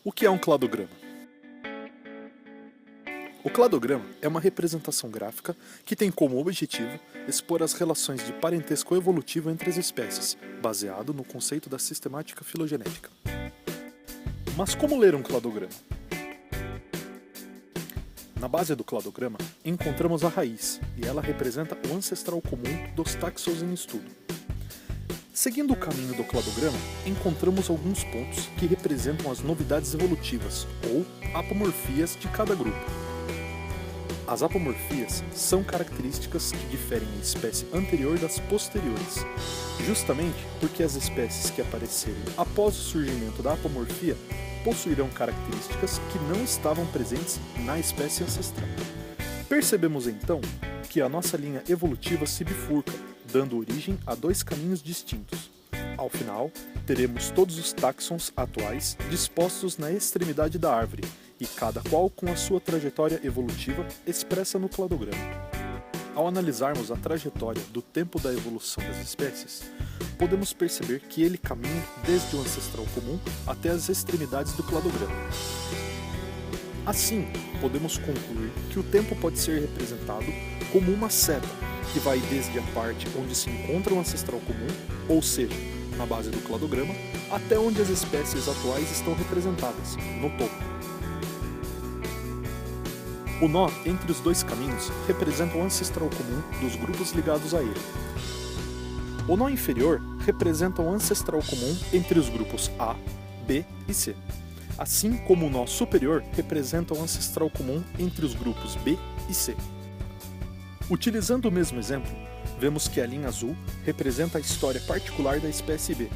O que é um cladograma? O cladograma é uma representação gráfica que tem como objetivo expor as relações de parentesco evolutivo entre as espécies, baseado no conceito da sistemática filogenética. Mas como ler um cladograma? Na base do cladograma, encontramos a raiz, e ela representa o ancestral comum dos táxons em estudo. Seguindo o caminho do cladograma, encontramos alguns pontos que representam as novidades evolutivas, ou apomorfias de cada grupo. As apomorfias são características que diferem a espécie anterior das posteriores, justamente porque as espécies que aparecerem após o surgimento da apomorfia possuirão características que não estavam presentes na espécie ancestral. Percebemos então que a nossa linha evolutiva se bifurca, dando origem a dois caminhos distintos. Ao final, teremos todos os táxons atuais dispostos na extremidade da árvore, e cada qual com a sua trajetória evolutiva expressa no cladograma. Ao analisarmos a trajetória do tempo da evolução das espécies, podemos perceber que ele caminha desde o ancestral comum até as extremidades do cladograma. Assim, podemos concluir que o tempo pode ser representado como uma seta, que vai desde a parte onde se encontra o ancestral comum, ou seja, na base do cladograma, até onde as espécies atuais estão representadas, no topo. O nó entre os dois caminhos representa o ancestral comum dos grupos ligados a ele. O nó inferior representa o ancestral comum entre os grupos A, B e C, assim como o nó superior representa o ancestral comum entre os grupos B e C. Utilizando o mesmo exemplo, vemos que a linha azul representa a história particular da espécie B,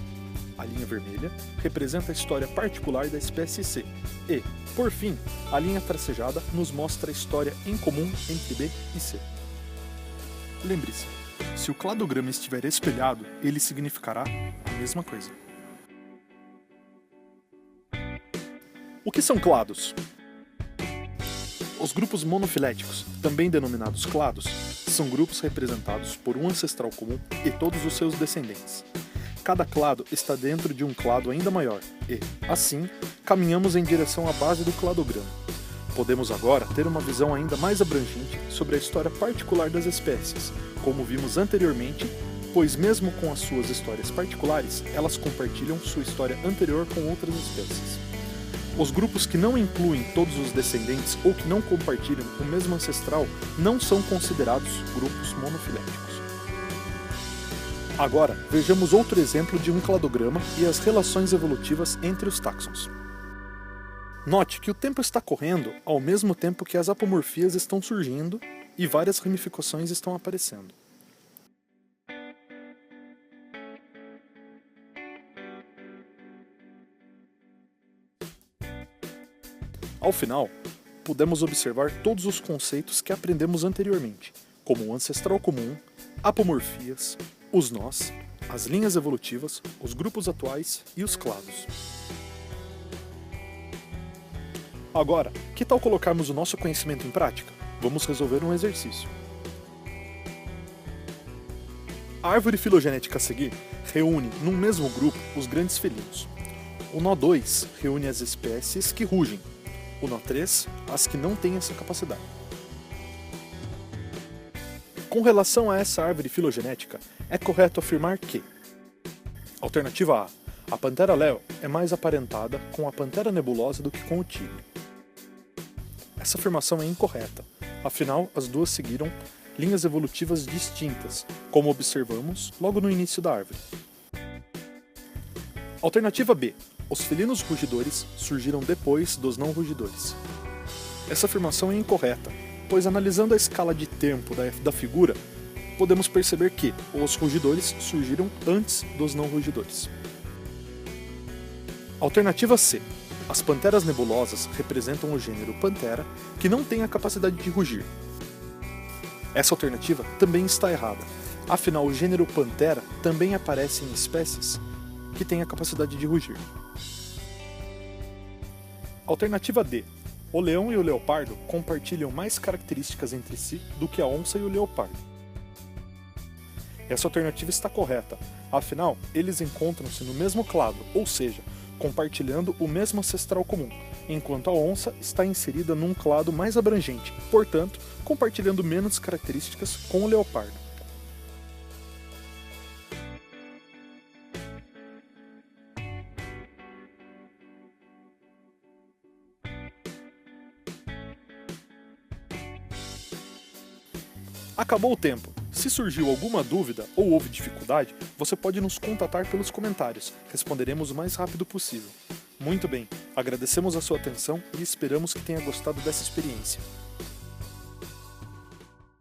a linha vermelha representa a história particular da espécie C e, por fim, a linha tracejada nos mostra a história em comum entre B e C. Lembre-se, se o cladograma estiver espelhado, ele significará a mesma coisa. O que são clados? Os grupos monofiléticos, também denominados clados, são grupos representados por um ancestral comum e todos os seus descendentes. Cada clado está dentro de um clado ainda maior e, assim, caminhamos em direção à base do cladograma. Podemos agora ter uma visão ainda mais abrangente sobre a história particular das espécies, como vimos anteriormente, pois mesmo com as suas histórias particulares, elas compartilham sua história anterior com outras espécies. Os grupos que não incluem todos os descendentes ou que não compartilham o mesmo ancestral não são considerados grupos monofiléticos. Agora, vejamos outro exemplo de um cladograma e as relações evolutivas entre os táxons. Note que o tempo está correndo ao mesmo tempo que as apomorfias estão surgindo e várias ramificações estão aparecendo. Ao final, podemos observar todos os conceitos que aprendemos anteriormente, como o ancestral comum, apomorfias, os nós, as linhas evolutivas, os grupos atuais e os clados. Agora, que tal colocarmos o nosso conhecimento em prática? Vamos resolver um exercício. A árvore filogenética a seguir reúne num mesmo grupo os grandes felinos. O nó 2 reúne as espécies que rugem. O nó 3, as que não têm essa capacidade. Com relação a essa árvore filogenética, é correto afirmar que: alternativa A Panthera leo é mais aparentada com a Panthera nebulosa do que com o tigre. Essa afirmação é incorreta, afinal as duas seguiram linhas evolutivas distintas, como observamos logo no início da árvore. Alternativa B. Os felinos rugidores surgiram depois dos não rugidores. Essa afirmação é incorreta, pois analisando a escala de tempo da figura, podemos perceber que os rugidores surgiram antes dos não rugidores. Alternativa C. As panteras nebulosas representam o gênero Panthera, que não tem a capacidade de rugir. Essa alternativa também está errada, afinal o gênero Panthera também aparece em espécies que têm a capacidade de rugir. Alternativa D. O leão e o leopardo compartilham mais características entre si do que a onça e o leopardo. Essa alternativa está correta, afinal, eles encontram-se no mesmo clado, ou seja, compartilhando o mesmo ancestral comum, enquanto a onça está inserida num clado mais abrangente, portanto, compartilhando menos características com o leopardo. Acabou o tempo. Se surgiu alguma dúvida ou houve dificuldade, você pode nos contatar pelos comentários. Responderemos o mais rápido possível. Muito bem, agradecemos a sua atenção e esperamos que tenha gostado dessa experiência.